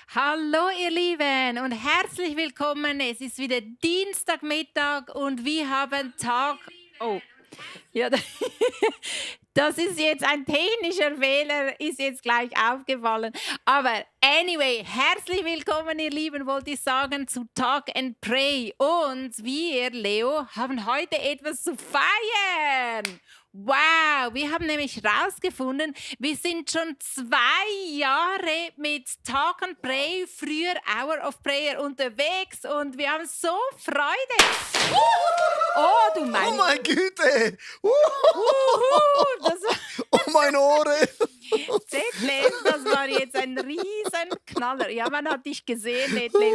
Hallo ihr Lieben und herzlich willkommen. Es ist wieder Dienstagmittag und wir haben Tag. Oh, ja, das ist jetzt ein technischer Fehler, ist jetzt gleich aufgefallen. Aber anyway, herzlich willkommen ihr Lieben, wollte ich sagen, zu Talk and Pray. Und wir, Leo, haben heute etwas zu feiern. Wow, wir haben nämlich herausgefunden, wir sind schon 2 Jahre mit Talk and Pray, früher Hour of Prayer unterwegs und wir haben so Freude. Oh, du Oh mein mein Güte! das war, Oh meine Ohren! Detlef, das war jetzt ein Riesenknaller. Ja, man hat dich gesehen, Detlef.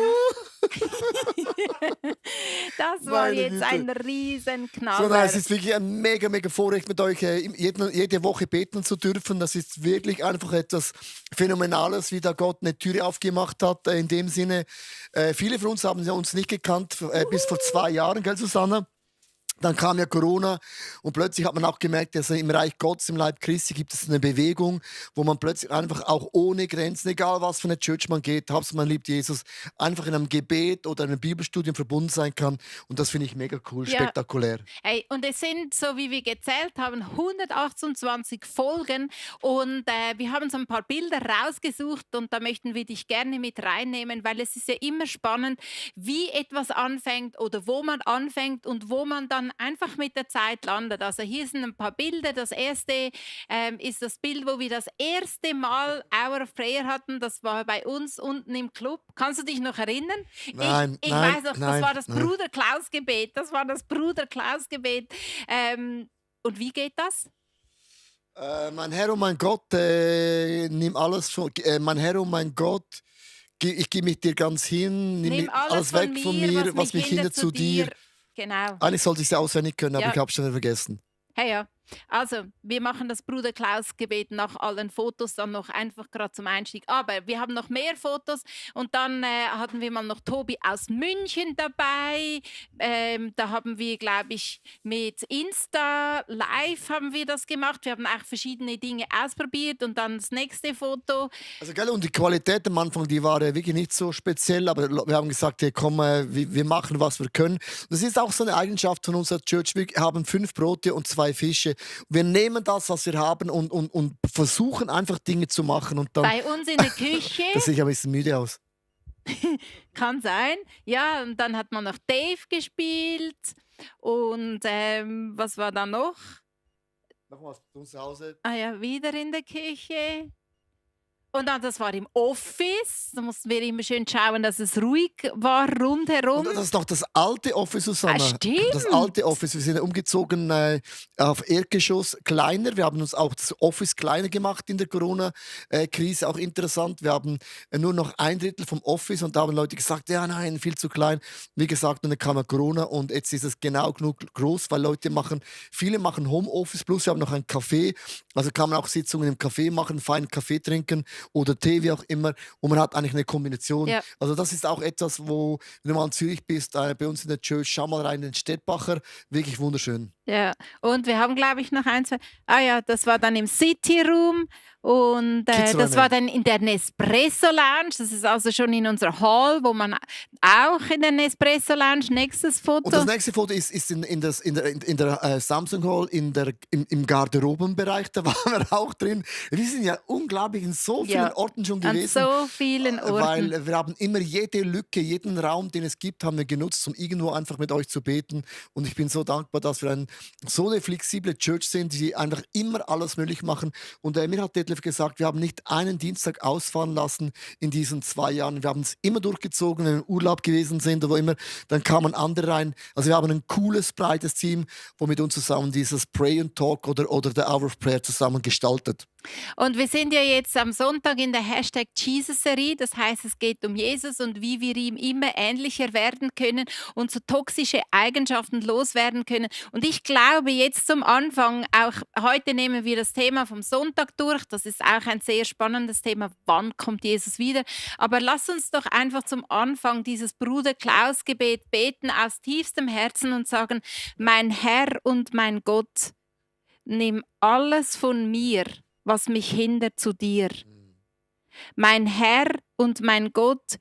Das war Meine jetzt ein Güte. So, Riesenknaller. es ist wirklich ein mega Vorrecht, mit euch jede Woche beten zu dürfen. Das ist wirklich einfach etwas Phänomenales, wie da Gott eine Tür aufgemacht hat. In dem Sinne, viele von uns haben ja uns nicht gekannt, bis vor 2 Jahren, gell, Susanna? Dann kam ja Corona und plötzlich hat man auch gemerkt, dass im Reich Gottes, im Leib Christi, gibt es eine Bewegung, wo man plötzlich einfach auch ohne Grenzen, egal was für eine Church man geht, Hauptsache man liebt Jesus, einfach in einem Gebet oder einem Bibelstudium verbunden sein kann. Und das finde ich mega cool, Ja, spektakulär. hey, und es sind, so wie wir gezählt haben, 128 Folgen und wir haben so ein paar Bilder rausgesucht und da möchten wir dich gerne mit reinnehmen, weil es ist ja immer spannend, wie etwas anfängt oder wo man anfängt und wo man dann einfach mit der Zeit landet. Also hier sind ein paar Bilder. Das erste ist das Bild, wo wir das erste Mal Hour of Prayer hatten. Das war bei uns unten im Club. Kannst du dich noch erinnern? Nein, Ich nein, weiß noch, das nein, war das nein. Bruder Klaus-Gebet. Das war das Bruder Klaus-Gebet. Und wie geht das? Mein Herr und mein Gott, nimm alles von, mein Herr und mein Gott, ich gebe mich dir ganz hin, nimm Nimm alles alles von weg von mir, mir, was mich hindert hindert zu zu dir. dir. Genau. Eigentlich sollte ich es ja auswendig können, aber Ja, ich habe es schon wieder vergessen. hey, ja. Also, wir machen das Bruder Klaus-Gebet nach allen Fotos dann noch einfach gerade zum Einstieg. Aber wir haben noch mehr Fotos und dann hatten wir mal noch Tobi aus München dabei. Da haben wir, glaube ich, mit Insta Live haben wir das gemacht. Wir haben auch verschiedene Dinge ausprobiert und dann das nächste Foto. Also, gell, und die Qualität am Anfang, die war wirklich nicht so speziell, aber wir haben gesagt, hey, komm, wir machen, was wir können. Das ist auch so eine Eigenschaft von unserer Church. Wir haben 5 Brote und 2 Fische. Wir nehmen das, was wir haben und versuchen einfach Dinge zu machen und dann, Bei uns in der Küche, das sehe ich aber ein bisschen müde aus. kann sein. Ja, und dann hat man noch Dave gespielt und was war da noch? Nochmals zu uns zu Hause. Ah ja, wieder in der Küche. Und dann, das war im Office. Da mussten wir immer schön schauen, dass es ruhig war rundherum. Und das ist noch das alte Office, Ah, Susanna. Das stimmt. alte Office. Wir sind ja umgezogen auf Erdgeschoss kleiner. Wir haben uns auch das Office kleiner gemacht in der Corona-Krise. Auch interessant. Wir haben nur noch 1/3 vom Office und da haben Leute gesagt, ja nein, viel zu klein. Wie gesagt, und dann kam ja Corona und jetzt ist es genau genug groß, weil viele machen Homeoffice, plus wir haben noch ein Café. Also kann man auch Sitzungen im Café machen, feinen Kaffee trinken oder Tee, wie auch immer. Und man hat eigentlich eine Kombination. Ja. Also das ist auch etwas, wo, wenn du mal in Zürich bist, bei uns in der Church, schau mal rein in den Städtbacher. Wirklich wunderschön. Ja, und wir haben, glaube ich, noch ein, zwei. Ah ja, das war dann im City Room und das Kids-Räume. war dann in der Nespresso Lounge. Das ist also schon in unserer Hall, wo man auch in der Nespresso Lounge. Nächstes Und das Foto. nächste Foto ist in der Samsung Hall, im Garderobenbereich. Da waren wir auch drin. Wir sind ja unglaublich in so vielen Ja, Orten schon an gewesen. so vielen Orten. Weil wir haben immer jede Lücke, jeden Raum, den es gibt, haben wir genutzt, um irgendwo einfach mit euch zu beten. Und ich bin so dankbar, dass wir so eine flexible Church sind, die einfach immer alles möglich machen. Und mir hat Detlef gesagt, wir haben nicht einen Dienstag ausfahren lassen in diesen 2 Jahren. Wir haben es immer durchgezogen, wenn wir im Urlaub gewesen sind oder wo immer, dann kamen andere rein. Also wir haben ein cooles, breites Team, wo mit uns zusammen dieses Pray and Talk oder The Hour of Prayer zusammen gestaltet. Und wir sind ja jetzt am Sonntag in der Hashtag Jesus-Serie. Das heißt, es geht um Jesus und wie wir ihm immer ähnlicher werden können und so toxische Eigenschaften loswerden können. Und ich glaube, jetzt zum Anfang, auch heute nehmen wir das Thema vom Sonntag durch. Das ist auch ein sehr spannendes Thema. Wann kommt Jesus wieder? Aber lass uns doch einfach zum Anfang dieses Bruder Klaus-Gebet beten aus tiefstem Herzen und sagen: Mein Herr und mein Gott, nimm alles von mir, was mich hindert zu dir. Mein Herr und mein Gott,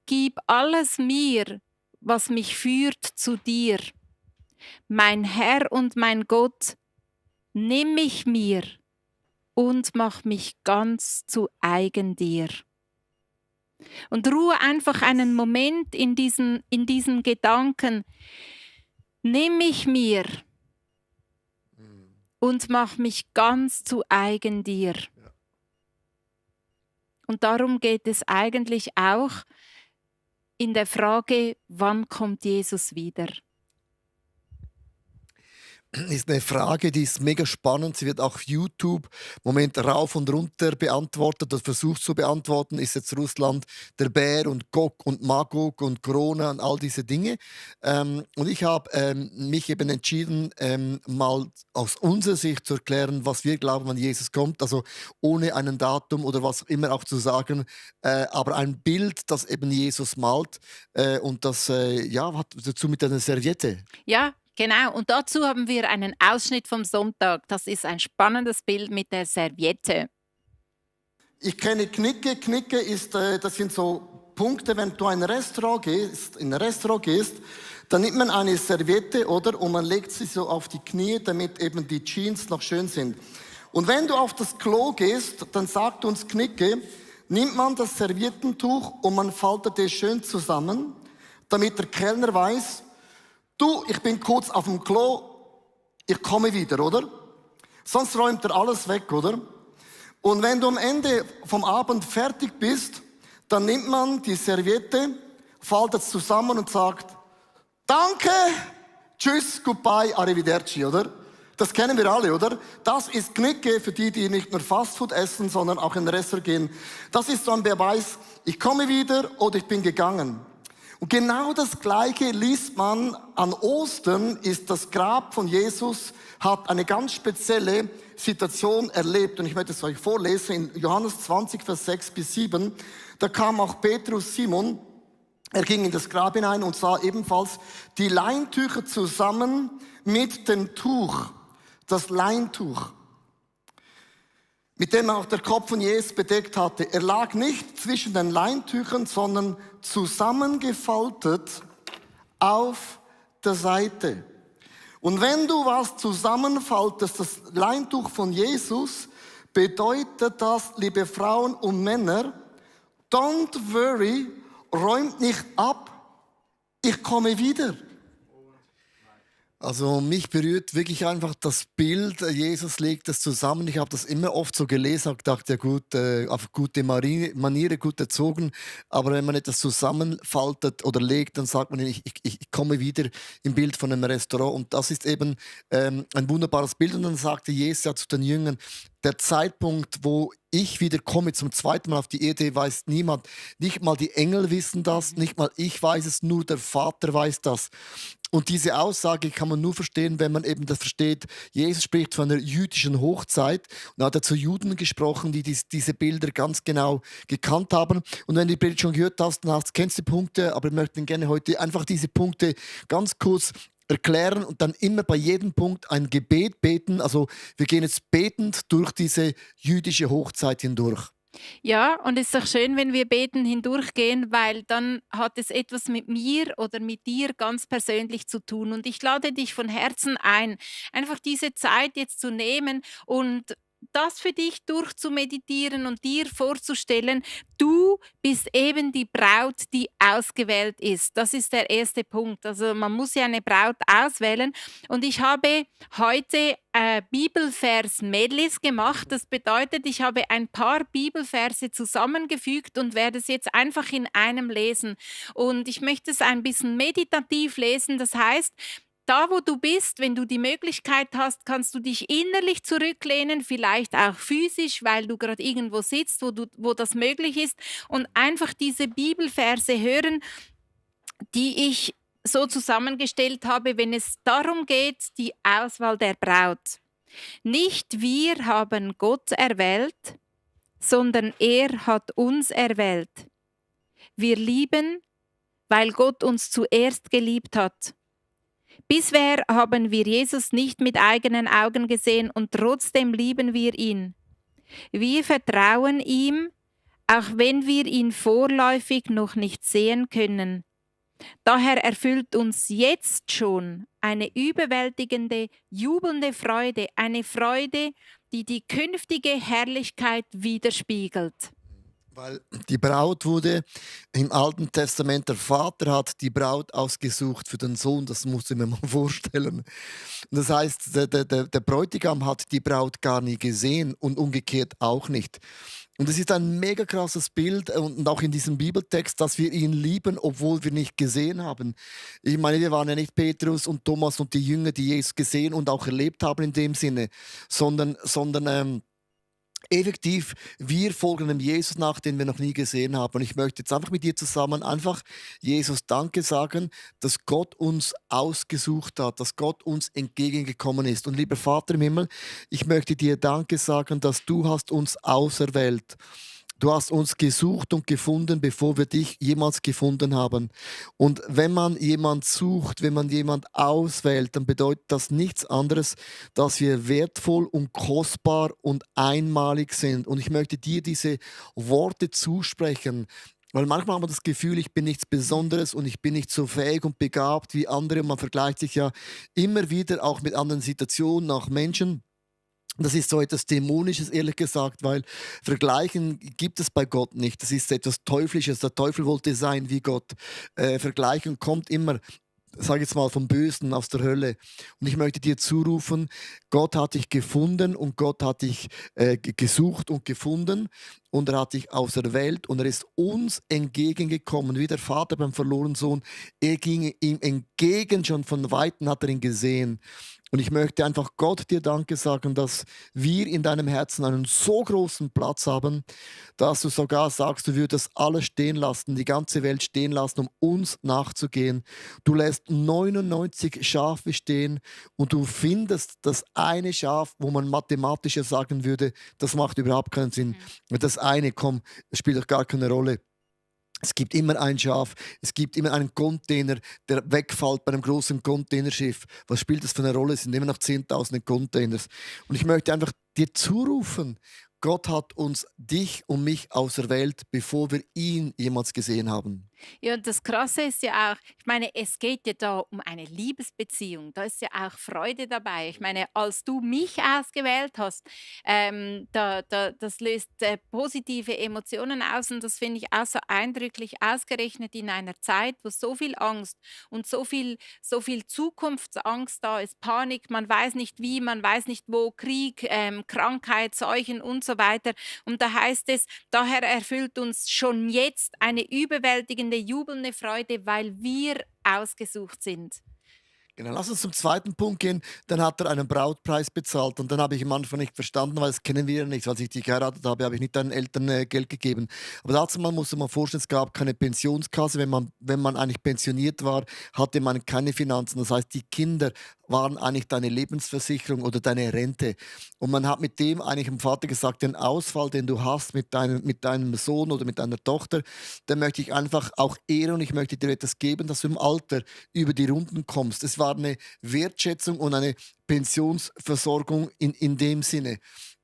gib alles mir, was mich führt zu dir. Mein Herr und mein Gott, nimm mich mir und mach mich ganz zu eigen dir. Und ruhe einfach einen Moment in diesen Gedanken. Nimm mich mir und mach mich ganz zu eigen dir. Und darum geht es eigentlich auch in der Frage, wann kommt Jesus wieder? Ist eine Frage, die ist mega spannend. Sie wird auch auf YouTube im Moment rauf und runter beantwortet. Das versucht zu beantworten, ist jetzt Russland der Bär und Gog und Magog und Corona und all diese Dinge. Und ich habe mich eben entschieden, mal aus unserer Sicht zu erklären, was wir glauben, wann Jesus kommt. Also ohne einen Datum oder was immer auch zu sagen, aber ein Bild, das eben Jesus malt. Und das hat dazu mit einer Serviette. Ja, genau. Und dazu haben wir einen Ausschnitt vom Sonntag. Das ist ein spannendes Bild mit der Serviette. Ich kenne Knicke. Knicke ist, das sind so Punkte, wenn du in ein Restaurant gehst, dann nimmt man eine Serviette, oder? Und man legt sie so auf die Knie, damit eben die Jeans noch schön sind. Und wenn du auf das Klo gehst, dann sagt uns Knicke, nimmt man das Serviettentuch und man faltet es schön zusammen, damit der Kellner weiß, du, ich bin kurz auf dem Klo, ich komme wieder, oder? Sonst räumt er alles weg, oder? Und wenn du am Ende vom Abend fertig bist, dann nimmt man die Serviette, faltet es zusammen und sagt, danke, tschüss, goodbye, arrivederci, oder? Das kennen wir alle, oder? Das ist Knicke für die, die nicht nur Fastfood essen, sondern auch in ein Restaurant gehen. Das ist so ein Beweis, ich komme wieder oder ich bin gegangen. Und genau das Gleiche liest man an Ostern, ist das Grab von Jesus, hat eine ganz spezielle Situation erlebt. Und ich möchte es euch vorlesen, in Johannes 20, Vers 6 bis 7. Da kam auch Petrus Simon, er ging in das Grab hinein und sah ebenfalls die Leintücher zusammen mit dem Tuch, das Leintuch, mit dem auch der Kopf von Jesus bedeckt hatte. Er lag nicht zwischen den Leintüchern, sondern zusammengefaltet auf der Seite. Und wenn du was zusammenfaltest, das Leintuch von Jesus, bedeutet das, liebe Frauen und Männer, don't worry, räumt nicht ab, ich komme wieder. Also mich berührt wirklich einfach das Bild, Jesus legt das zusammen. Ich habe das immer oft so gelesen, habe gedacht, ja gut, auf gute Maniere, gut erzogen. Aber wenn man etwas zusammenfaltet oder legt, dann sagt man, ich komme wieder im Bild von einem Restaurant. Und das ist eben ein wunderbares Bild. Und dann sagte Jesus ja zu den Jüngern, der Zeitpunkt, wo ich wieder komme zum zweiten Mal auf die Erde, weiß niemand. Nicht mal die Engel wissen das, nicht mal ich weiß es, nur der Vater weiß das. Und diese Aussage kann man nur verstehen, wenn man eben das versteht. Jesus spricht von einer jüdischen Hochzeit und hat er zu Juden gesprochen, die diese Bilder ganz genau gekannt haben. Und wenn du die Bild schon gehört hast, dann kennst du die Punkte, aber ich möchte gerne heute einfach diese Punkte ganz kurz erklären und dann immer bei jedem Punkt ein Gebet beten. Also wir gehen jetzt betend durch diese jüdische Hochzeit hindurch. Ja, und es ist auch schön, wenn wir beten hindurchgehen, weil dann hat es etwas mit mir oder mit dir ganz persönlich zu tun. Und ich lade dich von Herzen ein, einfach diese Zeit jetzt zu nehmen und das für dich durchzumeditieren und dir vorzustellen, du bist eben die Braut, die ausgewählt ist. Das ist der erste Punkt. Also man muss ja eine Braut auswählen. Und ich habe heute Bibelvers-Medleys gemacht. Das bedeutet, ich habe ein paar Bibelverse zusammengefügt und werde es jetzt einfach in einem lesen. Und ich möchte es ein bisschen meditativ lesen. Das heißt, da, wo du bist, wenn du die Möglichkeit hast, kannst du dich innerlich zurücklehnen, vielleicht auch physisch, weil du gerade irgendwo sitzt, wo das möglich ist, und einfach diese Bibelverse hören, die ich so zusammengestellt habe, wenn es darum geht, die Auswahl der Braut. Nicht wir haben Gott erwählt, sondern er hat uns erwählt. Wir lieben, weil Gott uns zuerst geliebt hat. Bisher haben wir Jesus nicht mit eigenen Augen gesehen und trotzdem lieben wir ihn. Wir vertrauen ihm auch wenn wir ihn vorläufig noch nicht sehen können. Daher erfüllt uns jetzt schon eine überwältigende, jubelnde Freude, eine Freude, die die künftige Herrlichkeit widerspiegelt. Weil die Braut wurde im Alten Testament, der Vater hat die Braut ausgesucht für den Sohn, das muss ich mir mal vorstellen. Und das heißt, der Bräutigam hat die Braut gar nie gesehen und umgekehrt auch nicht. Und es ist ein mega krasses Bild und auch in diesem Bibeltext, dass wir ihn lieben, obwohl wir nicht gesehen haben. Ich meine, wir waren ja nicht Petrus und Thomas und die Jünger, die Jesus gesehen und auch erlebt haben in dem Sinne, sondern effektiv, wir folgen dem Jesus nach, den wir noch nie gesehen haben. Und ich möchte jetzt einfach mit dir zusammen einfach Jesus Danke sagen, dass Gott uns ausgesucht hat, dass Gott uns entgegengekommen ist. Und lieber Vater im Himmel, ich möchte dir Danke sagen, dass du hast uns auserwählt. Du hast uns gesucht und gefunden, bevor wir dich jemals gefunden haben. Und wenn man jemand sucht, wenn man jemand auswählt, dann bedeutet das nichts anderes, dass wir wertvoll und kostbar und einmalig sind. Und ich möchte dir diese Worte zusprechen. Weil manchmal haben wir das Gefühl, ich bin nichts Besonderes und ich bin nicht so fähig und begabt wie andere. Man vergleicht sich ja immer wieder auch mit anderen Situationen, auch Menschen. Das ist so etwas Dämonisches, ehrlich gesagt, weil Vergleichen gibt es bei Gott nicht. Das ist etwas Teuflisches. Der Teufel wollte sein wie Gott. Vergleichen kommt immer, sage jetzt mal, vom Bösen, aus der Hölle. Und ich möchte dir zurufen, Gott hat dich gefunden und Gott hat dich gesucht und gefunden und er hat dich auserwählt und er ist uns entgegengekommen, wie der Vater beim verlorenen Sohn. Er ging ihm entgegen, schon von Weitem hat er ihn gesehen. Und ich möchte einfach Gott dir Danke sagen, dass wir in deinem Herzen einen so großen Platz haben, dass du sogar sagst, du würdest alles stehen lassen, die ganze Welt stehen lassen, um uns nachzugehen. Du lässt 99 Schafe stehen und du findest das eine Schaf, wo man mathematischer sagen würde, das macht überhaupt keinen Sinn. Das eine, komm, das spielt doch gar keine Rolle. Es gibt immer ein Schaf, es gibt immer einen Container, der wegfällt bei einem großen Containerschiff. Was spielt das für eine Rolle? Es sind immer noch Zehntausende Containers. Und ich möchte einfach dir zurufen, Gott hat uns, dich und mich auserwählt, bevor wir ihn jemals gesehen haben. Ja, und das Krasse ist ja auch, ich meine, es geht ja da um eine Liebesbeziehung. Da ist ja auch Freude dabei. Ich meine, als du mich ausgewählt hast, das löst positive Emotionen aus und das finde ich auch so eindrücklich ausgerechnet in einer Zeit, wo so viel Angst und so viel Zukunftsangst da ist, Panik, man weiß nicht wie, man weiß nicht wo, Krieg, Krankheit, Seuchen und so weiter. Und da heißt es, daher erfüllt uns schon jetzt eine überwältigende, jubelnde Freude, weil wir ausgesucht sind. Genau, lass uns zum zweiten Punkt gehen. Dann hat er einen Brautpreis bezahlt und dann habe ich am Anfang nicht verstanden, weil das kennen wir ja nicht. Als ich dich geheiratet habe, habe ich nicht deinen Eltern Geld gegeben. Aber dazu mal musste man vorstellen, es gab keine Pensionskasse. Wenn man eigentlich pensioniert war, hatte man keine Finanzen. Das heißt, die Kinder waren eigentlich deine Lebensversicherung oder deine Rente. Und man hat mit dem eigentlich dem Vater gesagt, den Ausfall, den du hast mit deinem Sohn oder mit deiner Tochter, den möchte ich einfach auch ehren und ich möchte dir etwas geben, dass du im Alter über die Runden kommst. Es war eine Wertschätzung und eine Pensionsversorgung in dem Sinne.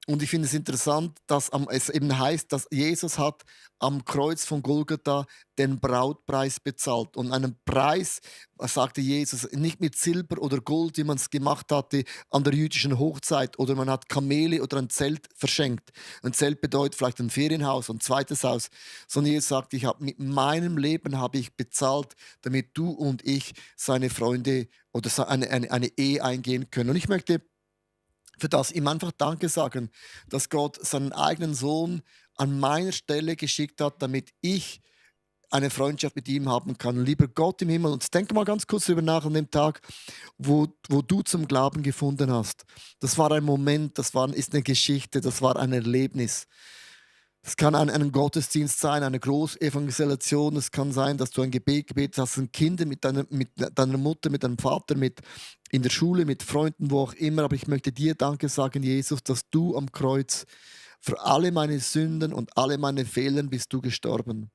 Und ich finde es interessant, dass es eben heißt, dass Jesus hat am Kreuz von Golgatha den Brautpreis bezahlt. Und einen Preis, was sagte Jesus, nicht mit Silber oder Gold, wie man es gemacht hatte an der jüdischen Hochzeit. Oder man hat Kamele oder ein Zelt verschenkt. Ein Zelt bedeutet vielleicht ein Ferienhaus, ein zweites Haus. Sondern Jesus sagt, mit meinem Leben habe ich bezahlt, damit du und ich seine Freunde oder eine Ehe eingehen können. Und ich möchte für das ihm einfach Danke sagen, dass Gott seinen eigenen Sohn an meiner Stelle geschickt hat, damit ich eine Freundschaft mit ihm haben kann. Und lieber Gott im Himmel, und denke mal ganz kurz darüber nach an dem Tag, wo du zum Glauben gefunden hast. Das war ein Moment, ist eine Geschichte, das war ein Erlebnis. Es kann ein Gottesdienst sein, eine Großevangelisation. Es kann sein, dass du ein Gebet gebetet hast, ein Kind mit deiner Mutter, mit deinem Vater, in der Schule, mit Freunden, wo auch immer. Aber ich möchte dir Danke sagen, Jesus, dass du am Kreuz für alle meine Sünden und alle meine Fehler bist du gestorben.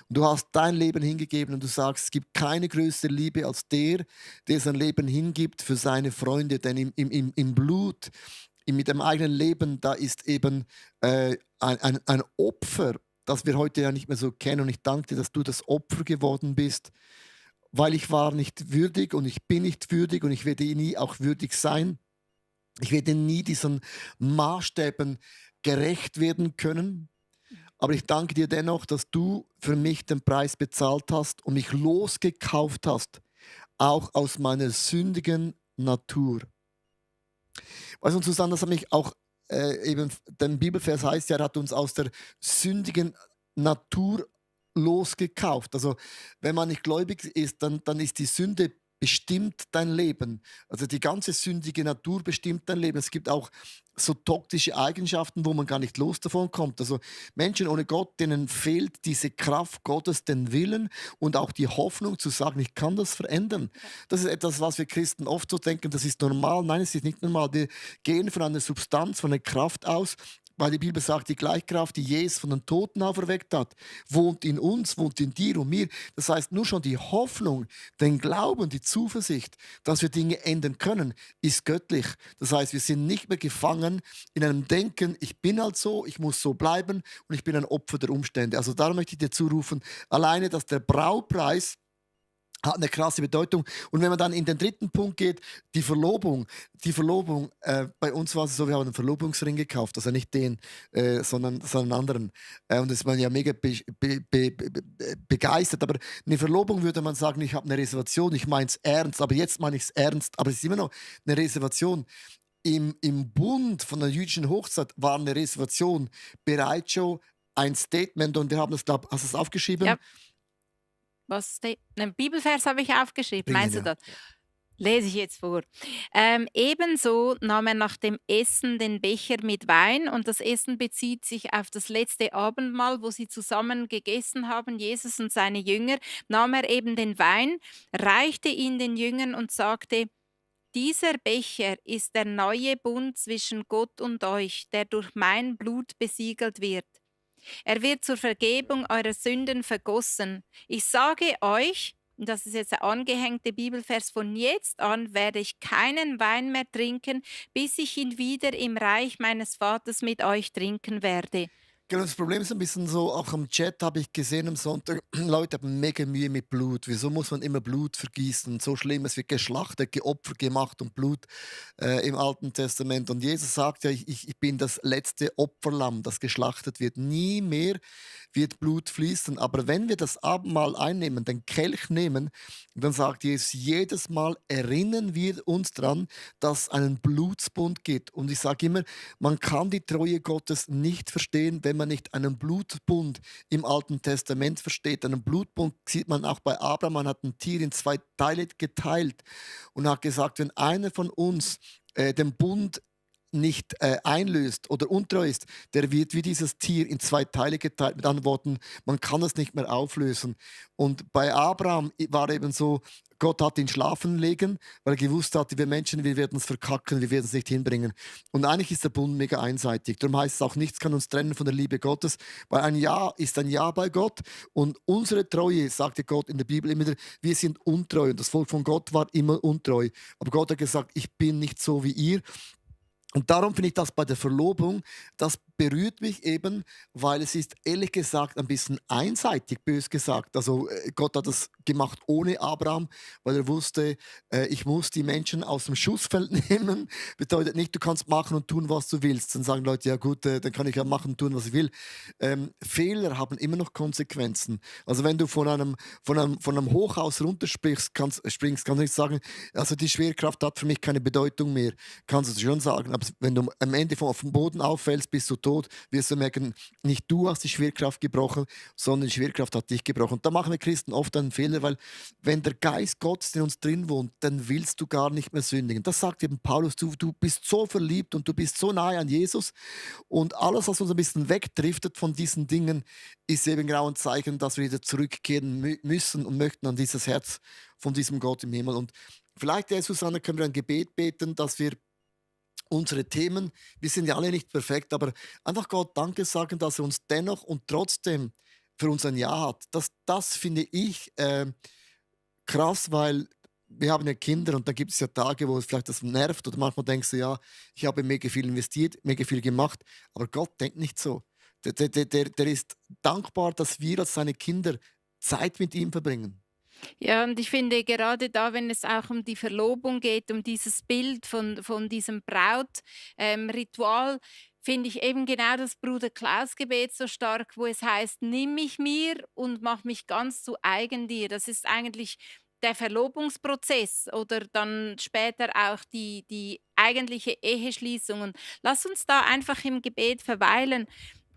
Und du hast dein Leben hingegeben und du sagst, es gibt keine größere Liebe als der sein Leben hingibt für seine Freunde. Denn im Blut, mit dem eigenen Leben, da ist eben ein Opfer das wir heute ja nicht mehr so kennen. Und ich danke dir, dass du das Opfer geworden bist, weil ich war nicht würdig und ich bin nicht würdig und ich werde nie auch würdig sein. Ich werde nie diesen Maßstäben gerecht werden können. Aber ich danke dir dennoch, dass du für mich den Preis bezahlt hast und mich losgekauft hast, auch aus meiner sündigen Natur. Weißt du, Susanne, das hat mich auch eben, der Bibelvers heißt ja, er hat uns aus der sündigen Natur losgekauft. Also, wenn man nicht gläubig ist, dann ist die Sünde bestimmt dein Leben. Also die ganze sündige Natur bestimmt dein Leben. Es gibt auch so toxische Eigenschaften, wo man gar nicht los davon kommt. Also Menschen ohne Gott, denen fehlt diese Kraft Gottes, den Willen und auch die Hoffnung zu sagen, ich kann das verändern. Das ist etwas, was wir Christen oft so denken, das ist normal. Nein, es ist nicht normal. Wir gehen von einer Substanz, von einer Kraft aus, weil die Bibel sagt, die Gleichkraft, die Jesus von den Toten auferweckt hat, wohnt in uns, wohnt in dir und mir. Das heißt, nur schon die Hoffnung, den Glauben, die Zuversicht, dass wir Dinge ändern können, ist göttlich. Das heißt, wir sind nicht mehr gefangen in einem Denken, ich bin halt so, ich muss so bleiben und ich bin ein Opfer der Umstände. Also darum möchte ich dir zurufen, alleine, dass der Braupreis hat eine krasse Bedeutung. Und wenn man dann in den dritten Punkt geht, die Verlobung. Bei uns war es so, wir haben einen Verlobungsring gekauft, also nicht den, sondern einen anderen. Und das ist man ja mega begeistert. Aber eine Verlobung würde man sagen, ich habe eine Reservation, ich meine es ernst, aber jetzt meine ich es ernst, aber es ist immer noch eine Reservation. Im Bund von der jüdischen Hochzeit war eine Reservation bereits schon ein Statement und wir haben das, hast du es aufgeschrieben? Ja. Einen Bibelvers habe ich aufgeschrieben. Meinst du das? Lese ich jetzt vor. Ebenso nahm er nach dem Essen den Becher mit Wein, und das Essen bezieht sich auf das letzte Abendmahl, wo sie zusammen gegessen haben, Jesus und seine Jünger. Nahm er eben den Wein, reichte ihn den Jüngern und sagte: Dieser Becher ist der neue Bund zwischen Gott und euch, der durch mein Blut besiegelt wird. Er wird zur Vergebung eurer Sünden vergossen. Ich sage euch, und das ist jetzt der angehängte Bibelvers, von jetzt an werde ich keinen Wein mehr trinken, bis ich ihn wieder im Reich meines Vaters mit euch trinken werde. Genau, das Problem ist ein bisschen so, auch am Chat habe ich gesehen am Sonntag, Leute haben mega Mühe mit Blut. Wieso muss man immer Blut vergießen? So schlimm, es wird geschlachtet, geopfert gemacht und Blut im Alten Testament. Und Jesus sagt ja, ich bin das letzte Opferlamm, das geschlachtet wird. Nie mehr wird Blut fließen. Aber wenn wir das Abendmahl einnehmen, den Kelch nehmen, dann sagt Jesus, jedes Mal erinnern wir uns daran, dass es einen Blutsbund gibt. Und ich sage immer, man kann die Treue Gottes nicht verstehen, wenn man nicht einen Blutbund im Alten Testament versteht. Einen Blutbund sieht man auch bei Abraham. Man hat ein Tier in 2 Teile geteilt und hat gesagt, wenn einer von uns den Bund nicht einlöst oder untreu ist, der wird wie dieses Tier in 2 Teile geteilt. Mit anderen Worten, man kann es nicht mehr auflösen. Und bei Abraham war eben so, Gott hat ihn schlafen legen, weil er gewusst hat, wir Menschen, wir werden es verkacken, wir werden es nicht hinbringen. Und eigentlich ist der Bund mega einseitig. Darum heißt es auch, nichts kann uns trennen von der Liebe Gottes, weil ein Ja ist ein Ja bei Gott. Und unsere Treue, sagte Gott in der Bibel immer wieder, wir sind untreu. Und das Volk von Gott war immer untreu. Aber Gott hat gesagt, ich bin nicht so wie ihr. Und darum finde ich das bei der Verlobung, das berührt mich eben, weil es ist ehrlich gesagt ein bisschen einseitig, bös gesagt. Also Gott hat das gemacht ohne Abraham, weil er wusste, ich muss die Menschen aus dem Schussfeld nehmen. Bedeutet nicht, du kannst machen und tun, was du willst. Dann sagen Leute, ja gut, dann kann ich ja machen und tun, was ich will. Fehler haben immer noch Konsequenzen. Also wenn du von einem Hochhaus runterspringst, kannst du nicht sagen, also die Schwerkraft hat für mich keine Bedeutung mehr. Kannst du schon sagen, aber wenn du am Ende auf dem Boden auffällst, bist du tot, wirst du merken, nicht du hast die Schwerkraft gebrochen, sondern die Schwerkraft hat dich gebrochen. Und da machen wir Christen oft einen Fehler, weil wenn der Geist Gottes in uns drin wohnt, dann willst du gar nicht mehr sündigen. Das sagt eben Paulus, du bist so verliebt und du bist so nahe an Jesus und alles, was uns ein bisschen wegdriftet von diesen Dingen, ist eben genau ein Zeichen, dass wir wieder zurückkehren müssen und möchten an dieses Herz von diesem Gott im Himmel. Und vielleicht, Susanne, können wir ein Gebet beten, dass wir unsere Themen, wir sind ja alle nicht perfekt, aber einfach Gott Danke sagen, dass er uns dennoch und trotzdem für uns ein Ja hat. Das finde ich krass, weil wir haben ja Kinder und da gibt es ja Tage, wo es vielleicht das nervt oder manchmal denkst du, ja, ich habe mega viel investiert, mega viel gemacht, aber Gott denkt nicht so. Der ist dankbar, dass wir als seine Kinder Zeit mit ihm verbringen. Ja, und ich finde gerade da, wenn es auch um die Verlobung geht, um dieses Bild von diesem Ritual, finde ich eben genau das Bruder Klaus Gebet so stark, wo es heißt: „Nimm mich mir und mach mich ganz zu eigen dir.“ Das ist eigentlich der Verlobungsprozess oder dann später auch die eigentliche Eheschließung. Und lass uns da einfach im Gebet verweilen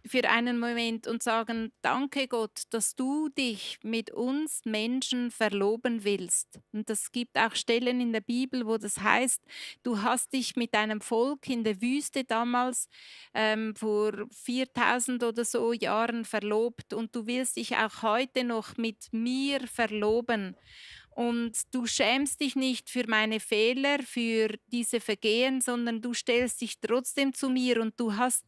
für einen Moment und sagen: „Danke Gott, dass du dich mit uns Menschen verloben willst.“ Und das gibt auch Stellen in der Bibel, wo das heißt: „Du hast dich mit deinem Volk in der Wüste damals, vor 4.000 oder so Jahren verlobt und du willst dich auch heute noch mit mir verloben.“ Und du schämst dich nicht für meine Fehler, für diese Vergehen, sondern du stellst dich trotzdem zu mir und du hast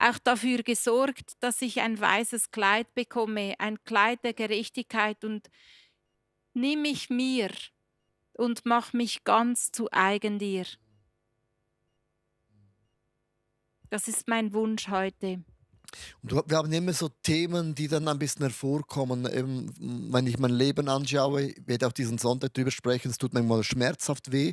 auch dafür gesorgt, dass ich ein weißes Kleid bekomme, ein Kleid der Gerechtigkeit und nimm mich mir und mach mich ganz zu eigen dir. Das ist mein Wunsch heute. Und wir haben immer so Themen, die dann ein bisschen hervorkommen. Eben, wenn ich mein Leben anschaue, ich werde auch diesen Sonntag drüber sprechen, es tut manchmal schmerzhaft weh,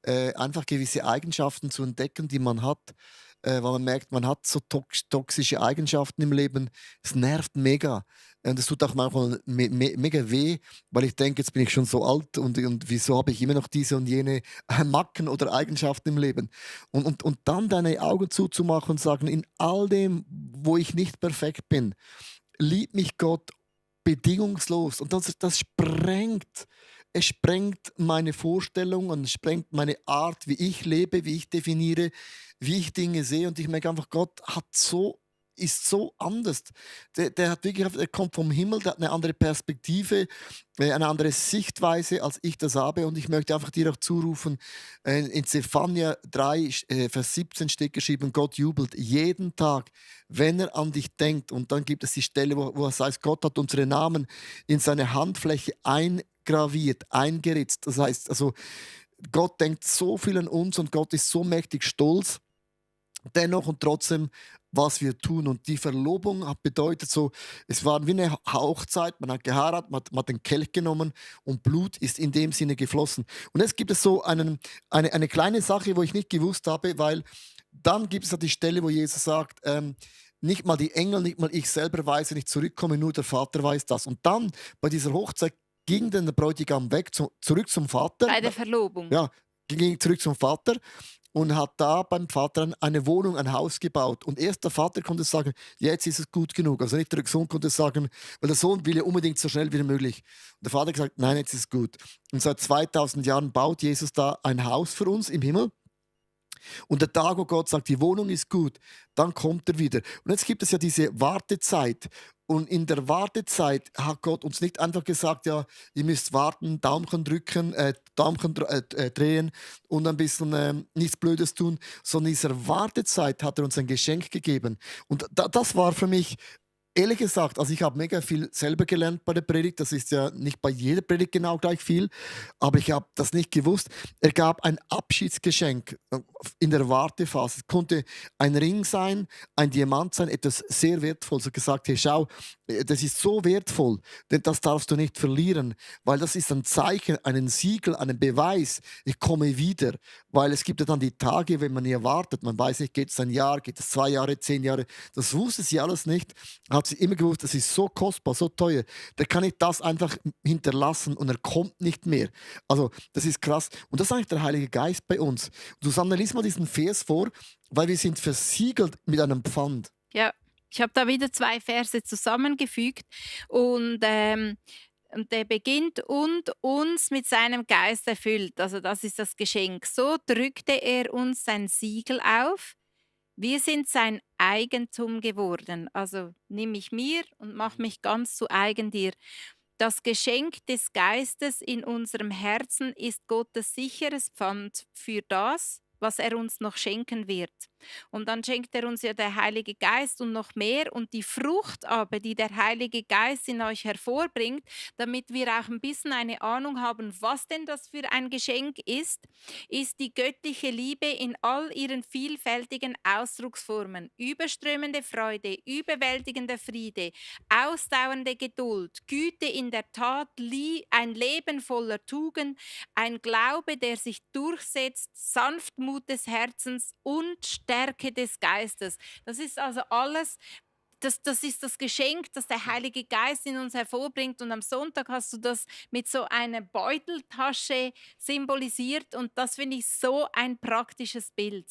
einfach gewisse Eigenschaften zu entdecken, die man hat, weil man merkt, man hat so toxische Eigenschaften im Leben. Es nervt mega. Und es tut auch manchmal mega weh, weil ich denke, jetzt bin ich schon so alt und wieso habe ich immer noch diese und jene Macken oder Eigenschaften im Leben. Und dann deine Augen zuzumachen und sagen, in all dem, wo ich nicht perfekt bin, liebt mich Gott bedingungslos. Und das sprengt. Es sprengt meine Vorstellung und es sprengt meine Art, wie ich lebe, wie ich definiere, wie ich Dinge sehe. Und ich merke einfach, Gott ist so anders. Der hat wirklich, er kommt vom Himmel, der hat eine andere Perspektive, eine andere Sichtweise, als ich das habe. Und ich möchte einfach dir auch zurufen, in Zephania 3, Vers 17 steht geschrieben, Gott jubelt jeden Tag, wenn er an dich denkt. Und dann gibt es die Stelle, wo es heißt, Gott hat unsere Namen in seine Handfläche eingraviert, eingeritzt. Das heißt, also Gott denkt so viel an uns und Gott ist so mächtig stolz. Dennoch und trotzdem, was wir tun. Und die Verlobung hat bedeutet so, es war wie eine Hochzeit, man hat geheiratet, man hat den Kelch genommen und Blut ist in dem Sinne geflossen. Und jetzt gibt es so eine kleine Sache, wo ich nicht gewusst habe, weil dann gibt es ja die Stelle, wo Jesus sagt, nicht mal die Engel, nicht mal ich selber weiß, wenn ich zurückkomme, nur der Vater weiß das. Und dann bei dieser Hochzeit ging dann der Bräutigam weg, zurück zum Vater. Bei der Verlobung. Ja, ging zurück zum Vater und hat da beim Vater eine Wohnung, ein Haus gebaut. Und erst der Vater konnte sagen, jetzt ist es gut genug. Also nicht der Sohn konnte sagen, weil der Sohn will ja unbedingt so schnell wie möglich. Und der Vater hat gesagt, nein, jetzt ist es gut. Und seit 2000 Jahren baut Jesus da ein Haus für uns im Himmel. Und der Tag, wo Gott sagt, die Wohnung ist gut, dann kommt er wieder. Und jetzt gibt es ja diese Wartezeit. Und in der Wartezeit hat Gott uns nicht einfach gesagt, ja, ihr müsst warten, Daumen drücken, drehen und ein bisschen nichts Blödes tun, sondern in dieser Wartezeit hat er uns ein Geschenk gegeben. Und das war für mich ehrlich gesagt, also ich habe mega viel selber gelernt bei der Predigt. Das ist ja nicht bei jeder Predigt genau gleich viel, aber ich habe das nicht gewusst. Er gab ein Abschiedsgeschenk in der Wartephase. Es konnte ein Ring sein, ein Diamant sein, etwas sehr wertvolles. Er hat gesagt, hey, schau, das ist so wertvoll, denn das darfst du nicht verlieren, weil das ist ein Zeichen, ein Siegel, ein Beweis, ich komme wieder. Weil es gibt ja dann die Tage, wenn man hier wartet, man weiß nicht, geht es ein Jahr, geht es 2 Jahre, 10 Jahre, das wusste sie alles nicht, hat sie immer gewusst, das ist so kostbar, so teuer, da kann ich das einfach hinterlassen und er kommt nicht mehr. Also das ist krass und das ist eigentlich der Heilige Geist bei uns. Susanne, lies mal diesen Vers vor, weil wir sind versiegelt mit einem Pfand. Ja, ich habe da wieder 2 Verse zusammengefügt und der beginnt: „Und uns mit seinem Geist erfüllt.“ Also, das ist das Geschenk. „So drückte er uns sein Siegel auf. Wir sind sein Eigentum geworden.“ Also, nimm mich mir und mach mich ganz zu eigen dir. Das Geschenk des Geistes in unserem Herzen ist Gottes sicheres Pfand für das, was er uns noch schenken wird. Und dann schenkt er uns ja der Heilige Geist und noch mehr. Und die Frucht aber, die der Heilige Geist in euch hervorbringt, damit wir auch ein bisschen eine Ahnung haben, was denn das für ein Geschenk ist die göttliche Liebe in all ihren vielfältigen Ausdrucksformen. Überströmende Freude, überwältigender Friede, ausdauernde Geduld, Güte in der Tat, ein Leben voller Tugend, ein Glaube, der sich durchsetzt, Sanftmut des Herzens und Stärke des Geistes. Das ist also alles, das ist das Geschenk, das der Heilige Geist in uns hervorbringt. Und am Sonntag hast du das mit so einer Beuteltasche symbolisiert. Und das finde ich so ein praktisches Bild.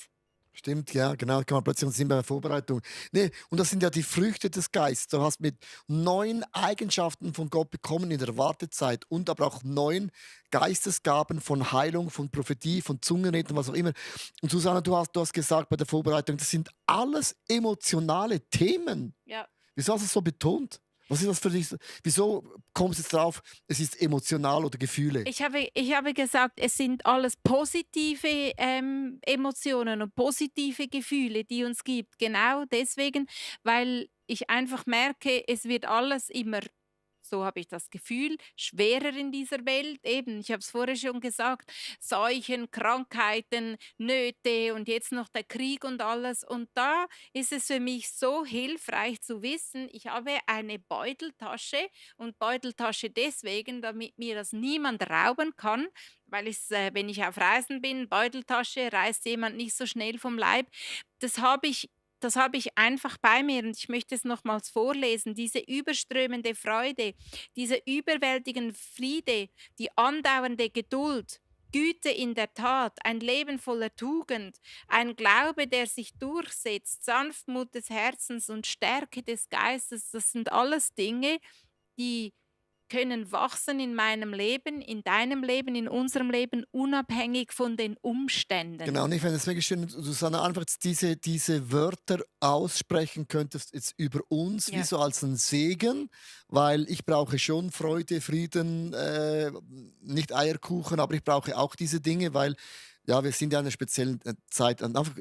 Stimmt, ja, genau, kann man plötzlich sind bei der Vorbereitung. Nee, und das sind ja die Früchte des Geistes. Du hast mit 9 Eigenschaften von Gott bekommen in der Wartezeit und aber auch 9 Geistesgaben von Heilung, von Prophetie, von Zungenreden, was auch immer. Und Susanne, du hast gesagt bei der Vorbereitung, das sind alles emotionale Themen. Ja. Wieso hast du es so betont? Was ist das für dich? Wieso kommst du jetzt drauf, es ist emotional oder Gefühle? Ich habe gesagt, es sind alles positive Emotionen und positive Gefühle, die uns gibt. Genau deswegen, weil ich einfach merke, es wird alles immer, so habe ich das Gefühl, schwerer in dieser Welt. Eben, ich habe es vorher schon gesagt, Seuchen, Krankheiten, Nöte und jetzt noch der Krieg und alles. Und da ist es für mich so hilfreich zu wissen, ich habe eine Beuteltasche und Beuteltasche deswegen, damit mir das niemand rauben kann, weil wenn ich auf Reisen bin, Beuteltasche, reißt jemand nicht so schnell vom Leib. Das habe ich das habe ich einfach bei mir und ich möchte es nochmals vorlesen. Diese überströmende Freude, dieser überwältigende Friede, die andauernde Geduld, Güte in der Tat, ein Leben voller Tugend, ein Glaube, der sich durchsetzt, Sanftmut des Herzens und Stärke des Geistes, das sind alles Dinge, die können wachsen in meinem Leben, in deinem Leben, in unserem Leben, unabhängig von den Genau, Umständen. und ich finde es mega schön, Susanne, einfach jetzt diese Wörter aussprechen könntest jetzt über uns, wie Ja. so als ein Segen, weil ich brauche schon Freude, Frieden, nicht Eierkuchen, aber ich brauche auch diese Dinge, weil ja, wir sind ja in einer speziellen Zeit. Und einfach,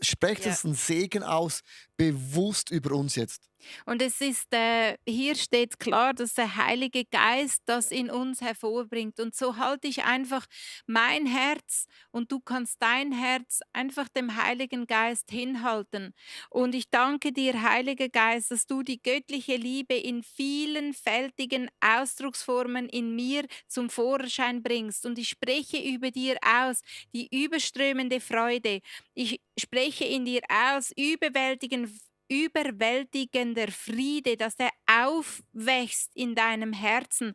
sprecht Ja. es einen Segen aus, bewusst über uns jetzt. Und hier steht klar, dass der Heilige Geist das in uns hervorbringt. Und so halte ich einfach mein Herz und du kannst dein Herz einfach dem Heiligen Geist hinhalten. Und ich danke dir, Heiliger Geist, dass du die göttliche Liebe in vielen fältigen Ausdrucksformen in mir zum Vorschein bringst. Und ich spreche über dir aus die überströmende Freude. Ich spreche in dir aus überwältigender Friede, dass er aufwächst in deinem Herzen,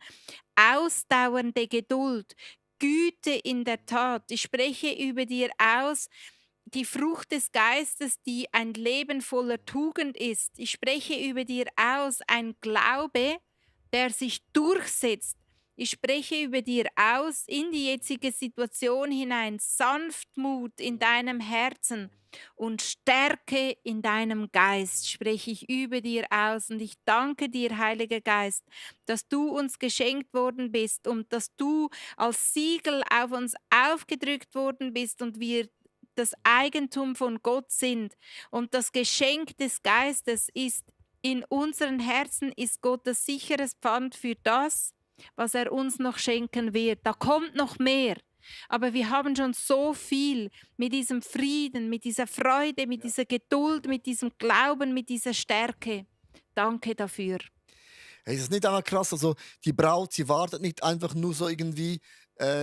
ausdauernde Geduld, Güte in der Tat. Ich spreche über dir aus, die Frucht des Geistes, die ein Leben voller Tugend ist. Ich spreche über dir aus, ein Glaube, der sich durchsetzt. Ich spreche über dir aus in die jetzige Situation hinein, Sanftmut in deinem Herzen und Stärke in deinem Geist spreche ich über dir aus. Und ich danke dir, Heiliger Geist, dass du uns geschenkt worden bist und dass du als Siegel auf uns aufgedrückt worden bist und wir das Eigentum von Gott sind. Und das Geschenk des Geistes ist in unseren Herzen, ist Gott das sicheres Pfand für das, was er uns noch schenken wird. Da kommt noch mehr. Aber wir haben schon so viel mit diesem Frieden, mit dieser Freude, mit dieser Geduld, mit diesem Glauben, mit dieser Stärke. Danke dafür. Hey, ist das nicht einfach krass? Also, die Braut, sie wartet nicht einfach nur so irgendwie,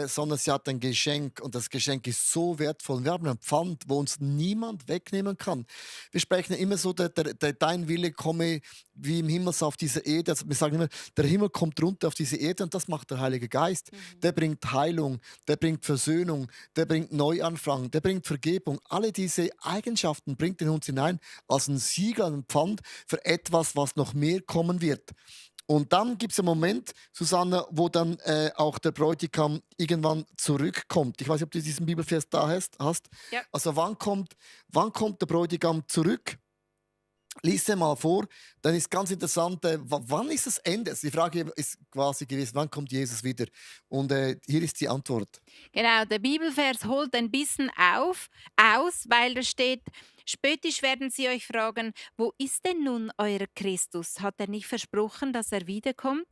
sondern sie hat ein Geschenk und das Geschenk ist so wertvoll. Wir haben ein Pfand, wo uns niemand wegnehmen kann. Wir sprechen ja immer so, dein Wille komme wie im Himmel so auf diese Erde. Also wir sagen immer, der Himmel kommt runter auf diese Erde und das macht der Heilige Geist. Der bringt Heilung, der bringt Versöhnung, der bringt Neuanfang, der bringt Vergebung. Alle diese Eigenschaften bringt er in uns hinein als ein Siegel, ein Pfand für etwas, was noch mehr kommen wird. Und dann gibt es einen Moment, Susanne, wo dann auch der Bräutigam irgendwann zurückkommt. Ich weiß nicht, ob du diesen Bibelvers da hast. Ja. Also wann kommt der Bräutigam zurück? Lies dir mal vor, dann ist ganz interessant, wann ist das Ende? Also die Frage ist quasi gewesen, wann kommt Jesus wieder? Und hier ist die Antwort. Genau, der Bibelvers holt ein bisschen aus, weil da steht, spöttisch werden sie euch fragen, wo ist denn nun euer Christus? Hat er nicht versprochen, dass er wiederkommt?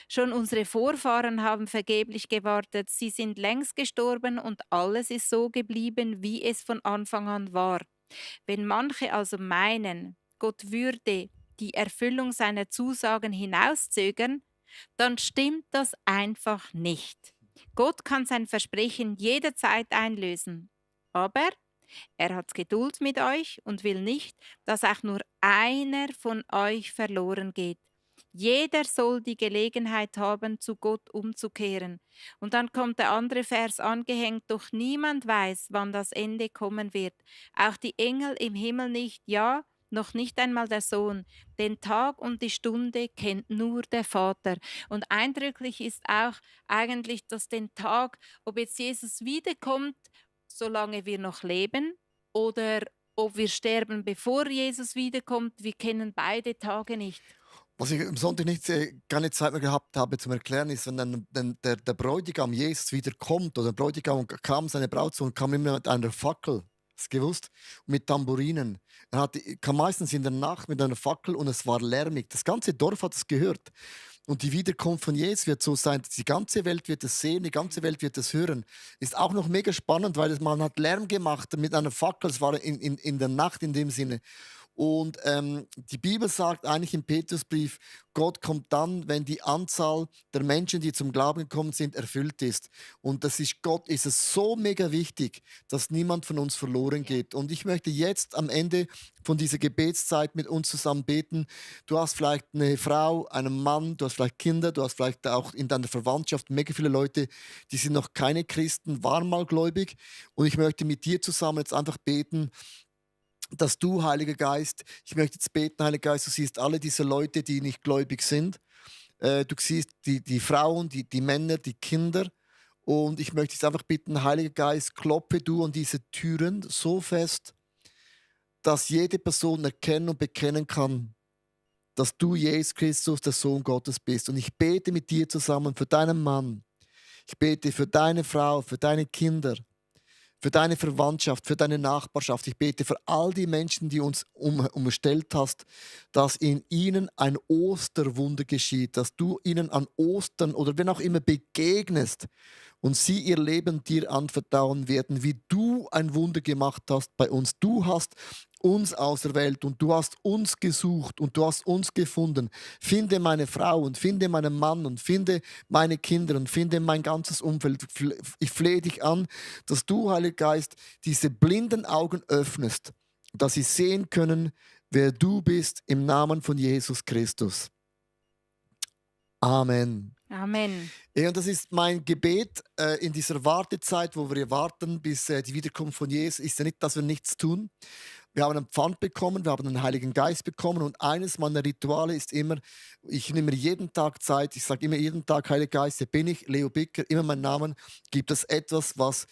Schon unsere Vorfahren haben vergeblich gewartet, sie sind längst gestorben und alles ist so geblieben, wie es von Anfang an war. Wenn manche also meinen, Gott würde die Erfüllung seiner Zusagen hinauszögern, dann stimmt das einfach nicht. Gott kann sein Versprechen jederzeit einlösen. Aber er hat Geduld mit euch und will nicht, dass auch nur einer von euch verloren geht. Jeder soll die Gelegenheit haben, zu Gott umzukehren. Und dann kommt der andere Vers angehängt, doch niemand weiß, wann das Ende kommen wird. Auch die Engel im Himmel nicht, ja, noch nicht einmal der Sohn. Den Tag und die Stunde kennt nur der Vater. Und eindrücklich ist auch eigentlich, dass den Tag, ob jetzt Jesus wiederkommt, solange wir noch leben, oder ob wir sterben, bevor Jesus wiederkommt, wir kennen beide Tage nicht. Was ich am Sonntag nicht, keine Zeit mehr gehabt habe zum Erklären, ist, wenn dann der Bräutigam Jesus wieder kommt, oder der Bräutigam kam, seine Braut zu, und kam immer mit einer Fackel, hast du gewusst, mit Tamburinen. Kam meistens in der Nacht mit einer Fackel und es war lärmig. Das ganze Dorf hat es gehört. Und die Wiederkunft von Jesus wird so sein, dass die ganze Welt wird es sehen, die ganze Welt wird es hören. Ist auch noch mega spannend, weil man hat Lärm gemacht mit einer Fackel, es war in der Nacht in dem Sinne. Und die Bibel sagt eigentlich im Petrusbrief, Gott kommt dann, wenn die Anzahl der Menschen, die zum Glauben gekommen sind, erfüllt ist. Und das ist Gott, ist es so mega wichtig, dass niemand von uns verloren geht. Und ich möchte jetzt am Ende von dieser Gebetszeit mit uns zusammen beten. Du hast vielleicht eine Frau, einen Mann, du hast vielleicht Kinder, du hast vielleicht auch in deiner Verwandtschaft mega viele Leute, die sind noch keine Christen, waren mal gläubig. Und ich möchte mit dir zusammen jetzt einfach beten, dass du, Heiliger Geist, ich möchte jetzt beten, Heiliger Geist, du siehst alle diese Leute, die nicht gläubig sind. Du siehst die Frauen, die Männer, die Kinder. Und ich möchte jetzt einfach bitten, Heiliger Geist, klopfe du an diese Türen so fest, dass jede Person erkennen und bekennen kann, dass du, Jesus Christus, der Sohn Gottes bist. Und ich bete mit dir zusammen für deinen Mann. Ich bete für deine Frau, für deine Kinder, für deine Verwandtschaft, für deine Nachbarschaft. Ich bete für all die Menschen, die uns umstellt hast, dass in ihnen ein Osterwunder geschieht, dass du ihnen an Ostern oder wenn auch immer begegnest und sie ihr Leben dir anvertrauen werden, wie du ein Wunder gemacht hast bei uns. Du hast uns auserwählt und du hast uns gesucht und du hast uns gefunden. Finde meine Frau und finde meinen Mann und finde meine Kinder und finde mein ganzes Umfeld. Ich flehe dich an, dass du, Heiliger Geist, diese blinden Augen öffnest, dass sie sehen können, wer du bist, im Namen von Jesus Christus. Amen. Amen. Ja, und das ist mein Gebet in dieser Wartezeit, wo wir warten, bis die Wiederkunft von Jesus, ist ja nicht, dass wir nichts tun. Wir haben einen Pfand bekommen, wir haben den Heiligen Geist bekommen und eines meiner Rituale ist immer, ich nehme mir jeden Tag Zeit, ich sage immer jeden Tag, Heiliger Geist, hier bin ich, Leo Bicker, immer meinen Namen, gibt es etwas, was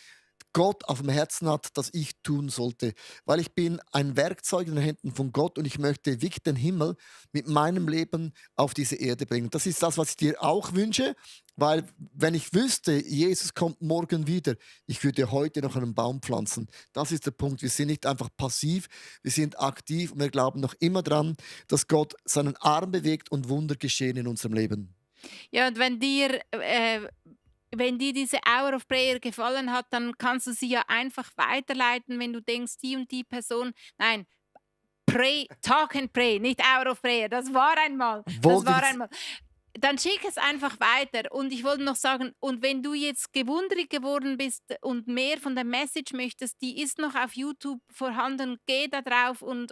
Gott auf dem Herzen hat, das ich tun sollte. Weil ich bin ein Werkzeug in den Händen von Gott und ich möchte wirklich den Himmel mit meinem Leben auf diese Erde bringen. Das ist das, was ich dir auch wünsche, weil wenn ich wüsste, Jesus kommt morgen wieder, ich würde heute noch einen Baum pflanzen. Das ist der Punkt. Wir sind nicht einfach passiv, wir sind aktiv und wir glauben noch immer dran, dass Gott seinen Arm bewegt und Wunder geschehen in unserem Leben. Ja, und wenn dir diese Hour of Prayer gefallen hat, dann kannst du sie ja einfach weiterleiten, wenn du denkst, die und die Person, nein, Pray, Talk and Pray, nicht Hour of Prayer, das war einmal, das war einmal. Dann schick es einfach weiter. Und ich wollte noch sagen, und wenn du jetzt gewundert geworden bist und mehr von der Message möchtest, die ist noch auf YouTube vorhanden. Geh da drauf und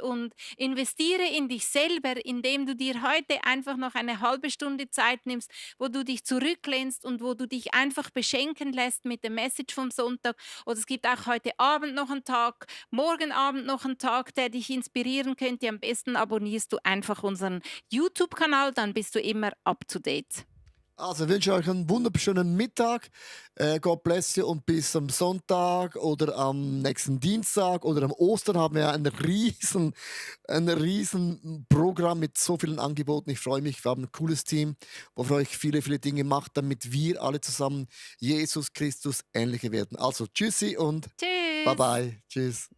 investiere in dich selber, indem du dir heute einfach noch eine halbe Stunde Zeit nimmst, wo du dich zurücklehnst und wo du dich einfach beschenken lässt mit der Message vom Sonntag. Oder es gibt auch heute Abend noch einen Tag, morgen Abend noch einen Tag, der dich inspirieren könnte. Am besten abonnierst du einfach unseren YouTube-Kanal, dann bist du immer up to date. Also, ich wünsche euch einen wunderschönen Mittag. God bless you und bis am Sonntag oder am nächsten Dienstag oder am Ostern haben wir ein riesen Programm mit so vielen Angeboten. Ich freue mich, wir haben ein cooles Team, wo für euch viele, viele Dinge macht, damit wir alle zusammen Jesus Christus ähnlicher werden. Also, tschüssi und bye Tschüss. bye. Tschüss.